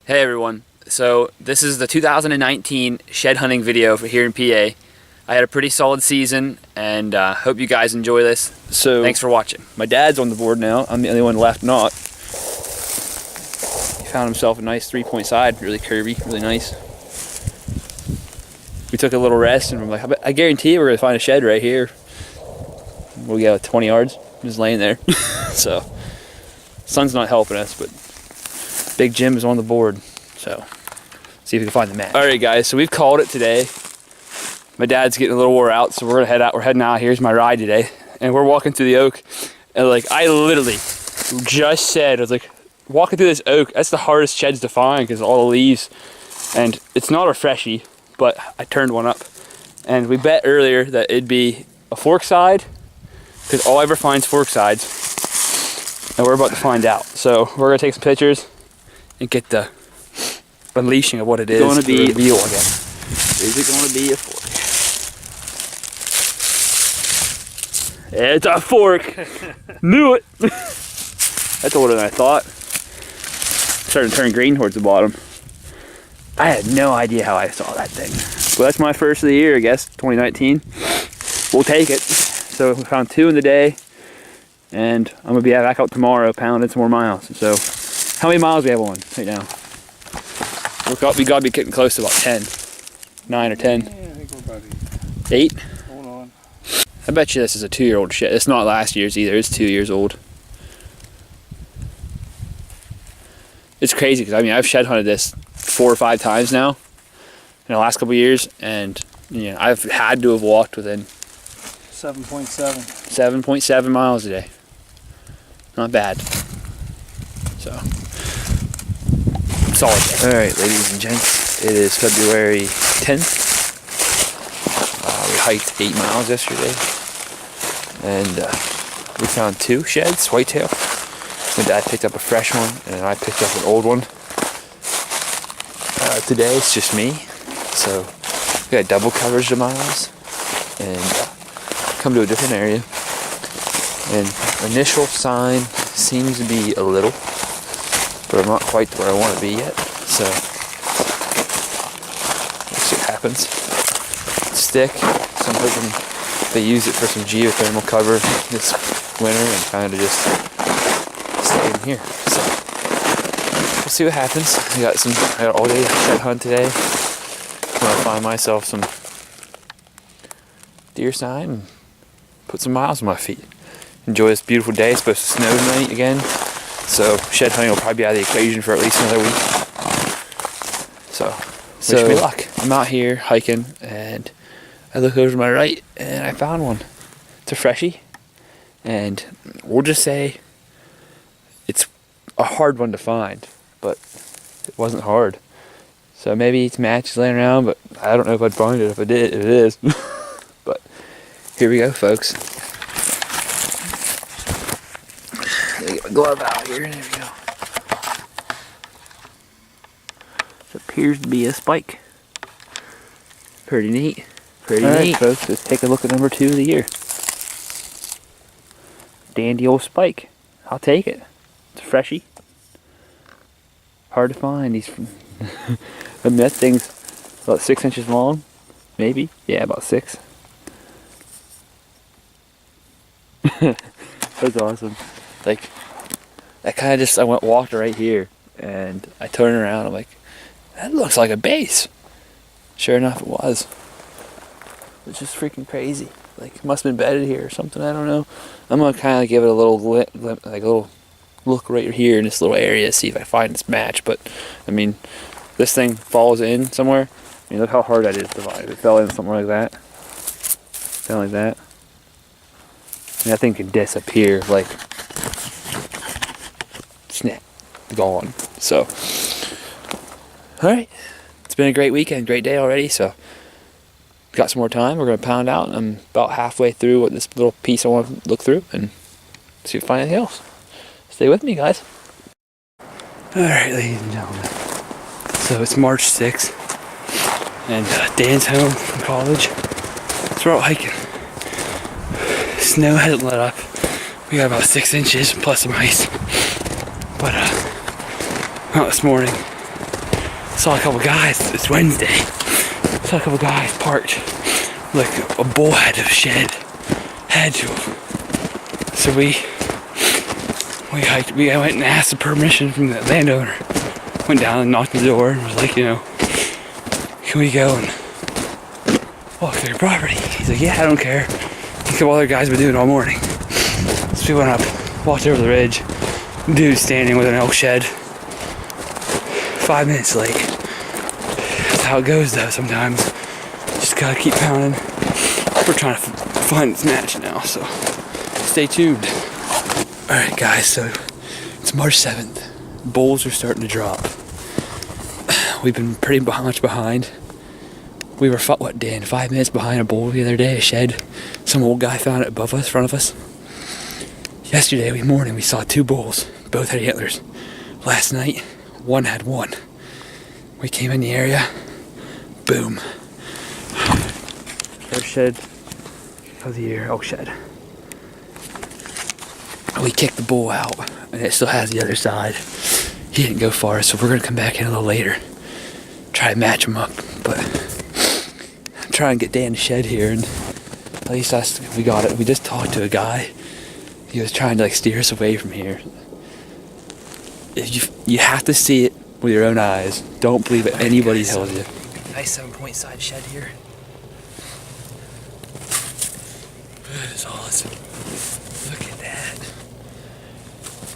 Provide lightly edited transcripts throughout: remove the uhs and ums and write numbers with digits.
Hey everyone, so this is the 2019 shed hunting video for here in PA. I had a pretty solid season and hope you guys enjoy this. So thanks for watching. My dad's on the board now. I'm the only one left not. He found himself a nice 3-point side, really curvy, really nice. We took a little rest and I'm like, I guarantee you we're gonna find a shed right here. We'll get 20 yards, just laying there. So sun's not helping us, but Big Jim is on the board, so see if we can find the match. All right, guys, so we've called it today. My dad's getting a little wore out, so we're gonna head out. We're heading out. Here's my ride today, and we're walking through the oak. And like, I literally just said, I was like, walking through this oak, that's the hardest sheds to find because all the leaves, and it's not a freshie, but I turned one up, and we bet earlier that it'd be a fork side, because all I ever find is fork sides, and we're about to find out. So we're gonna take some pictures and get the unleashing of what it is. It's going to be reveal again. Is it going to be a fork? It's a fork. Knew it. That's older than I thought. Starting to turn green towards the bottom. I had no idea how I saw that thing. Well, that's my first of the year, I guess, 2019. We'll take it. So we found 2 in the day, and I'm gonna be back out tomorrow pounding some more miles. So how many miles do we have on right now? We gotta be getting close to about 10. 9 or 10. Yeah, I think we're about 8? Hold on. I bet you this is a 2-year-old shed. It's not last year's either, it's 2 years old. It's crazy because I mean I've shed hunted this 4 or 5 times now in the last couple of years, and you know, I've had to have walked within 7.7. 7.7 miles a day. Not bad. So solid day. All right, ladies and gents, it is February 10th. We hiked 8 miles yesterday, and we found 2 sheds, whitetail. My dad picked up a fresh one, and I picked up an old one. Today it's just me, so we got double coverage of miles, and come to a different area. And initial sign seems to be a little, but I'm not quite where I want to be yet, so we'll see what happens. Stick, so I'm hoping they use it for some geothermal cover this winter and kind of just stay in here. So we'll see what happens. I got all day shed hunt today. I'm gonna find myself some deer sign and put some miles on my feet. Enjoy this beautiful day. It's supposed to snow tonight again, so shed hunting will probably be out of the equation for at least another week. So wish me luck. I'm out here hiking, and I look over to my right, and I found one. It's a freshie, and we'll just say it's a hard one to find, but it wasn't hard. So maybe it's matches laying around, but I don't know if I'd find it if it is. But here we go, folks. Get my glove out here, and there we go. It appears to be a spike. Pretty neat. Pretty neat. Alright, folks, let's take a look at number 2 of the year. Dandy old spike. I'll take it. It's a freshie. Hard to find. These. I mean, that thing's about 6 inches long. Maybe. Yeah, about 6. That's awesome. Like, I kind of just, I walked right here, and I turned around, I'm like, that looks like a base. Sure enough, it was. It's just freaking crazy. Like, it must have been bedded here or something, I don't know. I'm gonna kind of give it a little like a little look right here in this little area, see if I find this match. But I mean, this thing falls in somewhere. I mean, look how hard that is to find. If it fell in somewhere like that, fell like that, and that thing can disappear, like, snap, gone. So, all right, it's been a great weekend, great day already. So, got some more time. We're gonna pound out. I'm about halfway through what this little piece I want to look through and see if I find anything else. Stay with me, guys. All right, ladies and gentlemen. So it's March 6th, and Dan's home from college. So we're out hiking. Snow hasn't let up. We got about 6 inches plus some ice. But out this morning, Saw a couple guys, it's Wednesday. Saw a couple guys parked like a bull head of shed. So we hiked, we went and asked the permission from the landowner. Went down and knocked on the door and was like, can we go and walk through your property? He's like, yeah, I don't care. A couple other guys have been doing it all morning. So we went up, walked over the ridge. Dude standing with an elk shed. 5 minutes late. That's how it goes though sometimes. Just gotta keep pounding. We're trying to find this match now, so stay tuned. Alright guys, so it's March 7th. Bulls are starting to drop. We've been pretty much behind. We were, what, Dan, 5 minutes behind a bull the other day, a shed. Some old guy found it above us, front of us. Yesterday morning we saw 2 bulls. Both had antlers. Last night, one had one. We came in the area, boom. First shed of the year, elk shed. We kicked the bull out, and it still has the other side. He didn't go far, so we're gonna come back in a little later. Try to match him up, but try and get Dan to shed here, and at least we got it. We just talked to a guy. He was trying to like steer us away from here. You have to see it with your own eyes. Don't believe what anybody tells you. Nice 7-point side shed here. That is awesome. Look at that.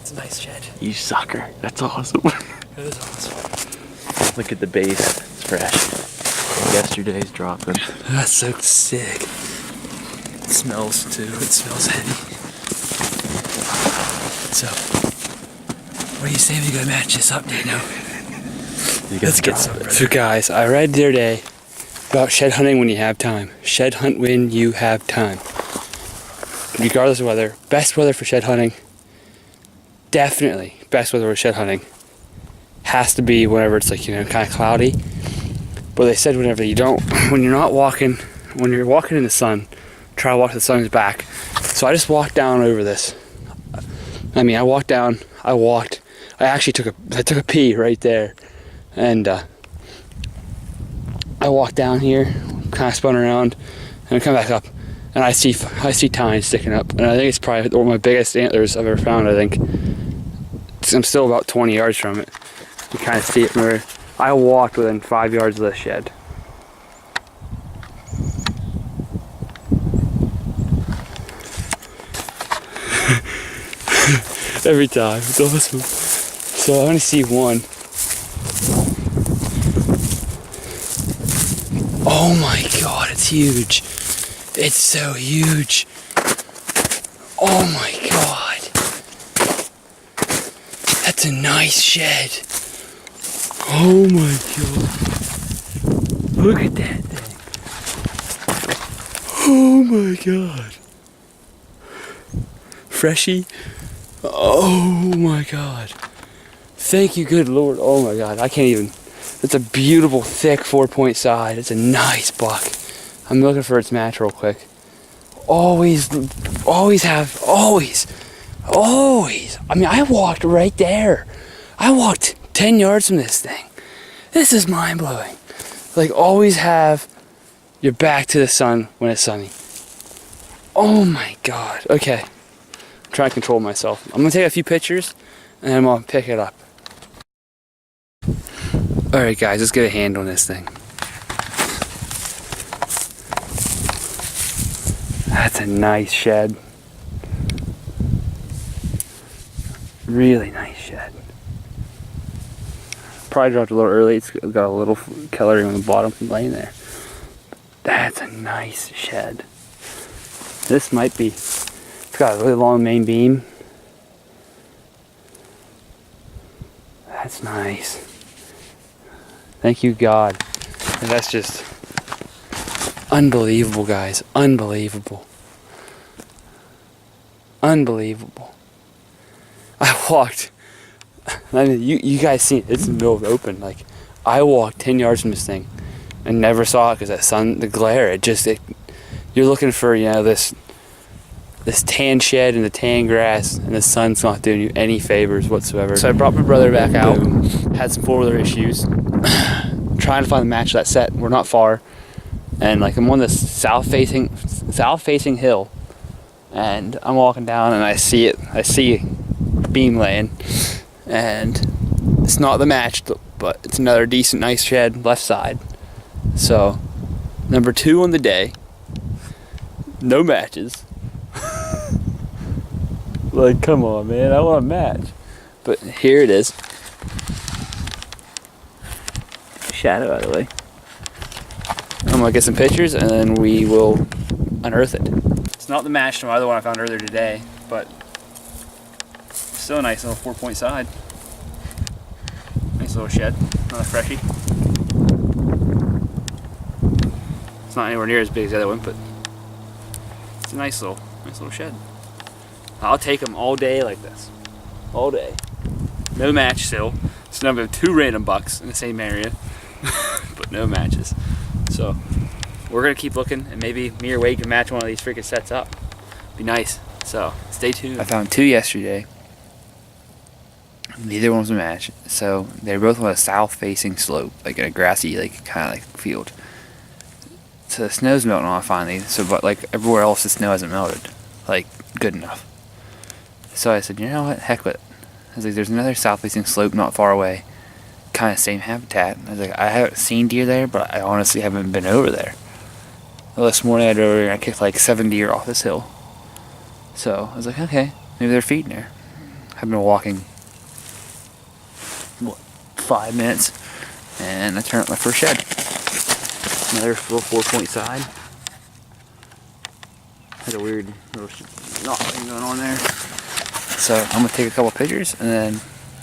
It's a nice shed. You sucker. That's awesome. That is awesome. Look at the base. It's fresh. Yesterday's dropping. That's so sick. It smells too. It smells heavy. So, what do you say we go match this up, Dino? Let's get some. So guys, I read the other day about shed hunting when you have time. Shed hunt when you have time. Regardless of weather, best weather for shed hunting, definitely best weather for shed hunting has to be whenever it's like, kind of cloudy. But they said whenever you don't, when you're walking in the sun, try to walk to the sun's back. So I just walked down over this. I actually took a pee right there, and I walked down here, kind of spun around, and I come back up, and I see tines sticking up, and I think it's probably one of my biggest antlers I've ever found. I think I'm still about 20 yards from it. You kind of see it from where I walked within 5 yards of the shed. Every time, it's awesome. So I only see one. Oh my god, it's huge. It's so huge. Oh my god. That's a nice shed. Oh my god. Look at that thing. Oh my god. Freshie. Oh my god. Thank you, good lord. Oh my god, I can't even. It's a beautiful, thick 4-point side. It's a nice buck. I'm looking for its match real quick. Always. I mean, I walked right there. I walked 10 yards from this thing. This is mind blowing. Like, always have your back to the sun when it's sunny. Oh my god. Okay. I'm trying to control myself. I'm gonna take a few pictures and then I'm gonna pick it up. Alright guys, let's get a hand on this thing. That's a nice shed. Really nice shed. Probably dropped a little early. It's got a little coloring on the bottom from laying there. That's a nice shed. This might be, it's got a really long main beam. That's nice. Thank you, God. And that's just unbelievable, guys. Unbelievable. Unbelievable. I walked, I mean, you guys see it, it's in the middle of the open. Like, I walked 10 yards from this thing and never saw it because that sun, the glare, you're looking for, this this tan shed and the tan grass, and the sun's not doing you any favors whatsoever. So I brought my brother back out. Had some four-wheeler issues. Trying to find the match of that set. We're not far, and like I'm on this south-facing hill, and I'm walking down, and I see it. I see a beam laying, and it's not the match, but it's another decent, nice shed left side. So number 2 on the day. No matches. Like, come on, man, I want a match. But here it is. Shadow out of the way. I'm gonna get some pictures and then we will unearth it. It's not the match to my other one I found earlier today, but still a nice little 4-point side. Nice little shed, not a freshie. It's not anywhere near as big as the other one, but it's a nice little shed. I'll take them all day like this. All day. No match still. It's number of 2 random bucks in the same area, but no matches. So we're gonna keep looking, and maybe me or Wade can match one of these freaking sets up. Be nice. So stay tuned. I found 2 yesterday. Neither one was a match. So they're both on a south-facing slope, like in a grassy, like kind of like field. So the snow's melting off finally. So, but like everywhere else, the snow hasn't melted, like good enough. So I said, you know what, heck with it. I was like, there's another south-facing slope not far away, kind of same habitat. I was like, I haven't seen deer there, but I honestly haven't been over there. Well, this morning I drove over and I kicked like 7 deer off this hill. So I was like, okay, maybe they're feeding there. I've been walking, what, 5 minutes, and I turned up my first shed. Another little 4-point side. Has a weird little knot thing going on there. So I'm gonna take a couple pictures and then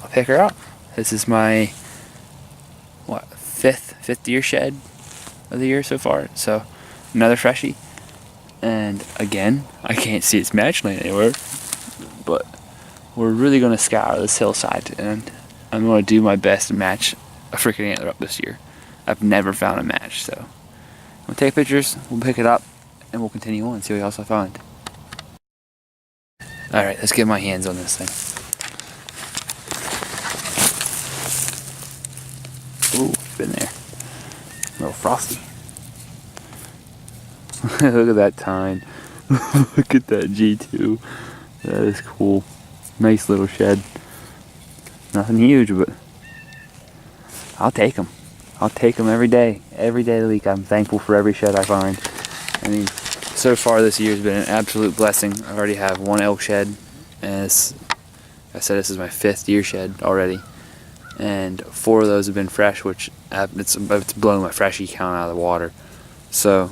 I'll pick her up. This is my fifth deer shed of the year so far. So another freshie. And again, I can't see its match lane anywhere. But we're really gonna scour this hillside, and I'm gonna do my best to match a freaking antler up this year. I've never found a match, so I'm gonna take pictures, we'll pick it up, and we'll continue on and see what else I find. Alright, let's get my hands on this thing. Ooh, it's been there. A little frosty. Look at that tine. Look at that G2. That is cool. Nice little shed. Nothing huge, but I'll take them. I'll take them every day. Every day of the week. I'm thankful for every shed I find. I mean, so far this year has been an absolute blessing. I already have 1 elk shed, and I said this is my 5th deer shed already, and 4 of those have been fresh, which it's blown my freshie count out of the water. So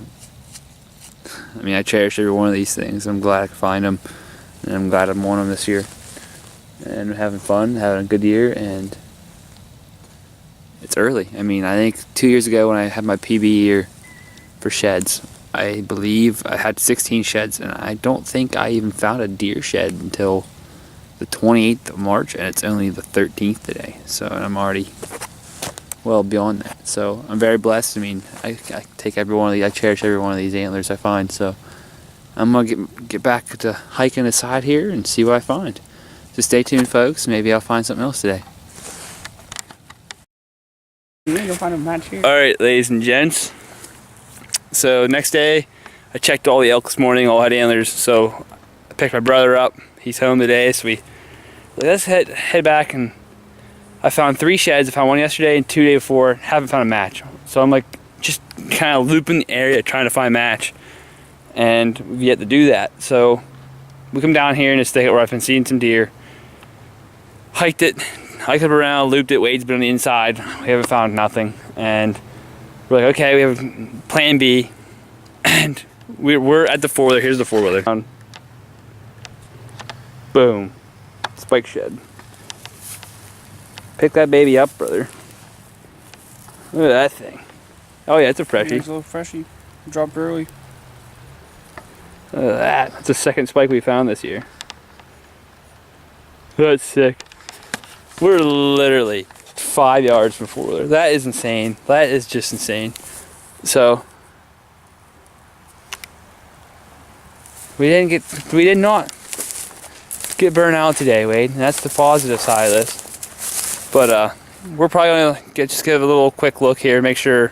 I mean, I cherish every one of these things. I'm glad I could find them, and I'm glad I'm on them this year, and having fun, having a good year. And it's early. I mean, I think 2 years ago when I had my PB year for sheds, I believe I had 16 sheds, and I don't think I even found a deer shed until the 28th of March, and it's only the 13th today. So I'm already well beyond that. So I'm very blessed. I mean, I take every one of these, I cherish every one of these antlers I find. So I'm gonna get back to hiking the side here and see what I find. So stay tuned, folks. Maybe I'll find something else today. You ain't gonna find a match here. All right, ladies and gents. So next day, I checked all the elk this morning, all had antlers. So I picked my brother up. He's home today, so let's head back. And I found 3 sheds. I found 1 yesterday and 2 the day before. Haven't found a match. So I'm like just kind of looping the area trying to find a match, and we've yet to do that. So we come down here in this thicket where I've been seeing some deer. Hiked up around, looped it. Wade's been on the inside. We haven't found nothing, and we're like, okay, we have plan B, and we're at the 4-wheeler. Here's the 4-wheeler. Boom, spike shed. Pick that baby up, brother. Look at that thing. Oh yeah, it's a freshie. It's a little freshie. Dropped early. Look at that. That's the 2nd spike we found this year. That's sick. We're literally 5 yards from 4-wheeler. That is insane. That is just insane. So We did not get burnt out today, Wade. And that's the positive side of this. But we're probably gonna just give a little quick look here, make sure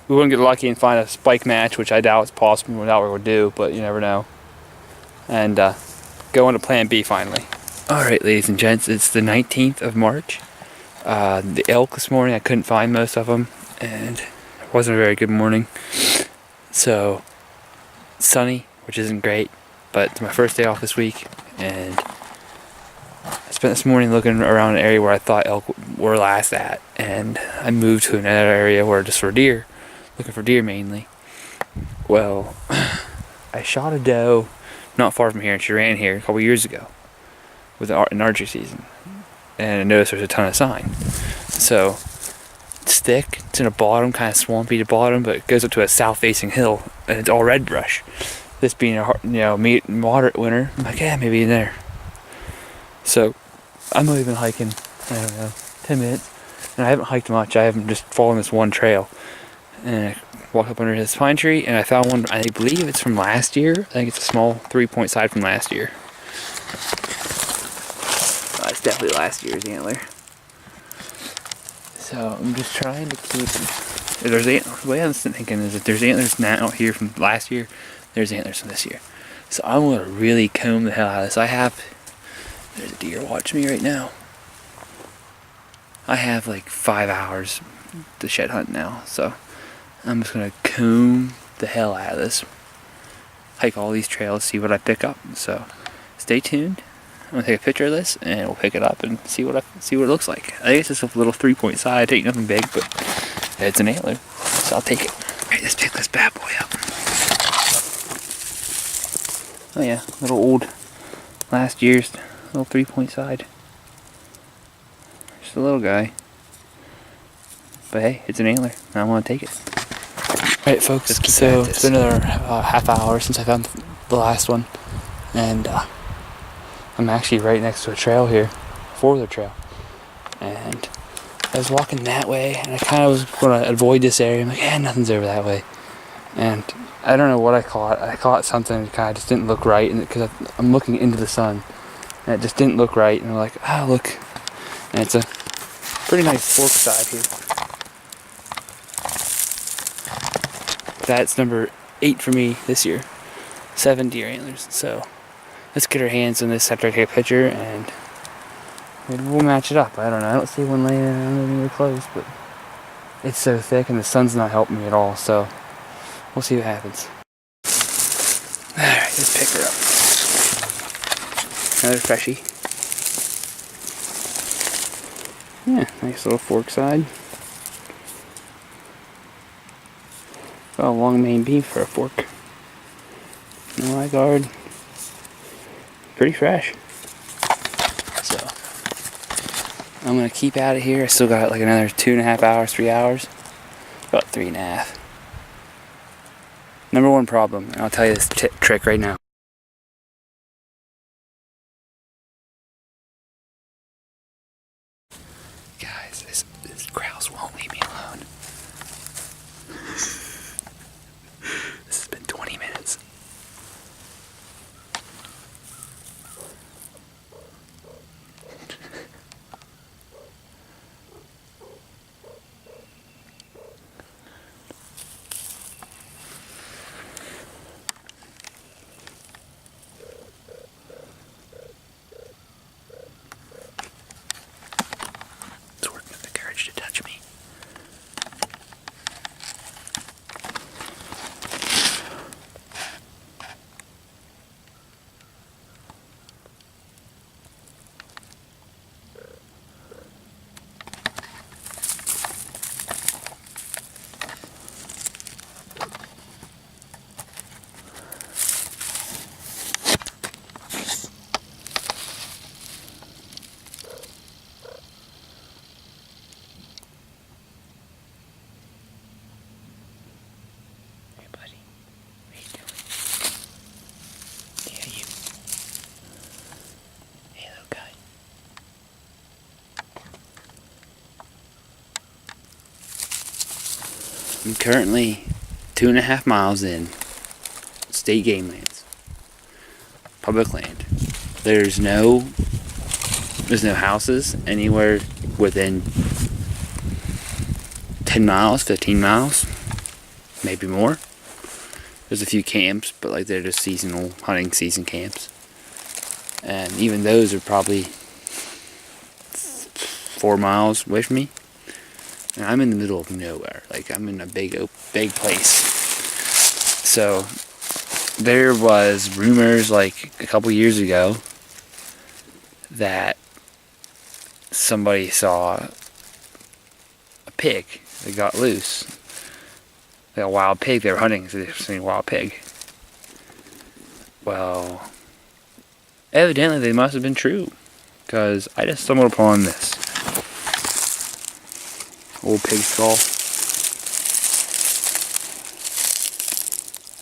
we wouldn't get lucky and find a spike match, which I doubt is possible. We doubt what we'll do, but you never know. And go into Plan B finally. All right, ladies and gents, it's the 19th of March. The elk this morning, I couldn't find most of them, and it wasn't a very good morning. So sunny, which isn't great, but it's my first day off this week, and I spent this morning looking around an area where I thought elk were last at, and I moved to another area where just for deer, looking for deer mainly. Well, I shot a doe not far from here, and she ran here a couple years ago with an archery season, and I noticed there's a ton of sign. So it's thick, it's in a bottom, kind of swampy to bottom, but it goes up to a south-facing hill, and it's all red brush. This being a moderate winter, I'm like, yeah, maybe in there. So I'm only been hiking, I don't know, 10 minutes, and I haven't hiked much. I haven't just followed this one trail, and I walked up under this pine tree, and I found one. I believe it's from last year. I think it's a small 3-point side from last year. It's definitely last year's antler. So I'm just trying to keep. The way I'm thinking is that there's antlers now here from last year. There's antlers from this year. So I'm gonna really comb the hell out of this. There's a deer watching me right now. I have like 5 hours to shed hunt now, so I'm just gonna comb the hell out of this. Hike all these trails, see what I pick up. So stay tuned. I'm gonna take a picture of this and we'll pick it up and see what it looks like. I think it's just a little 3-point side. It ain't nothing big, but it's an antler, so I'll take it. Alright, let's pick this bad boy up. Oh yeah, little old last year's little 3-point side. Just a little guy. But hey, it's an antler, and I want to take it. Alright folks, so it's been another half hour since I found the last one. And I'm actually right next to a trail here, 4-wheeler trail. And I was walking that way, and I kind of was going to avoid this area. I'm like, nothing's over that way. And I don't know what I caught. I caught something that kind of just didn't look right, and because I'm looking into the sun, and it just didn't look right. And I'm like, look, and it's a pretty nice fork side here. That's number 8 for me this year. 7 deer antlers. So let's get our hands on this after I take a picture, and maybe we'll match it up. I don't know. I don't see one laying around anywhere close, but it's so thick, and the sun's not helping me at all. So we'll see what happens. Alright, let's pick her up. Another freshie. Yeah, nice little fork side. Got a long main beam for a fork. No eye guard. Pretty fresh. So I'm gonna keep out of here. I still got like another 2.5 hours, 3 hours. About 3.5. Number one problem, and I'll tell you this trick right now. Guys, this grouse won't leave me alone. This has been 20 minutes. To touch me. I'm currently 2.5 miles in state game lands. public land. There's no houses anywhere within 10 miles, 15 miles, maybe more. There's a few camps, but like they're just seasonal hunting season camps. And even those are probably 4 miles away from me. And I'm in the middle of nowhere. Like I'm in a big place. So there was rumors like a couple years ago that somebody saw a pig that got loose. Like a wild pig. They were hunting, so they were seeing a wild pig. Well, evidently they must have been true, because I just stumbled upon this old pig skull.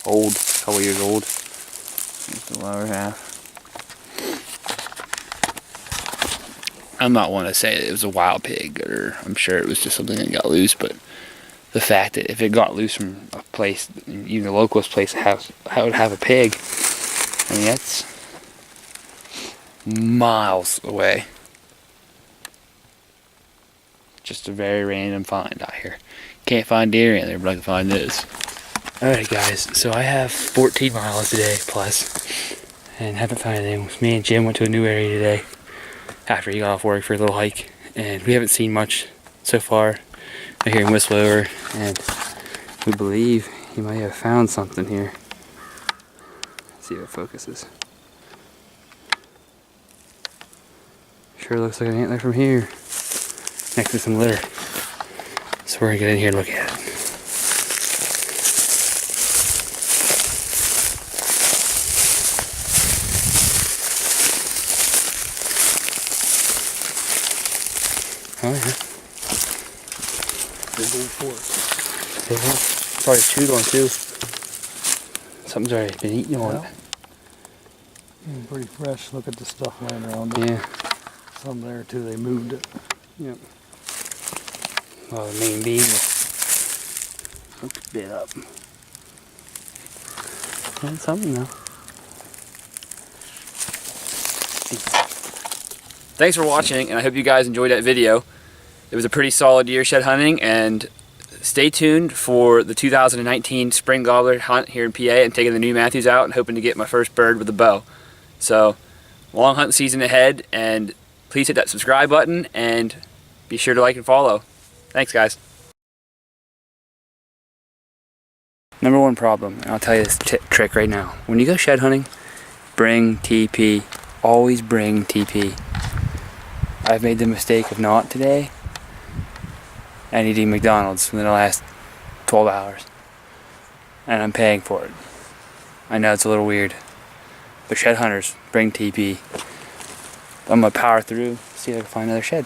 Old, a couple years old. Here's the lower half. I'm not one to say that it was a wild pig, or I'm sure it was just something that got loose, but the fact that if it got loose from a place, even the localest place that would have a pig, I mean, that's miles away. Just a very random find out here. Can't find deer in there, but I can find this. Alright guys, so I have 14 miles today plus, and haven't found anything. Me and Jim went to a new area today after he got off work for a little hike, and we haven't seen much so far. I hear him whistle over, and we believe he might have found something here. Let's see if it focuses. Sure looks like an antler from here, next to some litter. So we're gonna get in here and look at it. Oh yeah. Big old fork. Big one. Probably chewed on too. Something's already been eaten on it. Pretty fresh. Look at the stuff laying around it. Yeah. Some there too. They moved it. Yep. Well, the main beam was hooked a bit up. And something though. Thanks for watching, and I hope you guys enjoyed that video. It was a pretty solid year shed hunting, and stay tuned for the 2019 spring gobbler hunt here in PA. I'm taking the new Matthews out and hoping to get my first bird with a bow. So, long hunt season ahead, and please hit that subscribe button and be sure to like and follow. Thanks guys. Number one problem, and I'll tell you this trick right now. When you go shed hunting, bring TP. Always bring TP. I've made the mistake of not today and eating McDonald's in the last 12 hours. And I'm paying for it. I know it's a little weird. But shed hunters, bring TP. I'm gonna power through, see if I can find another shed.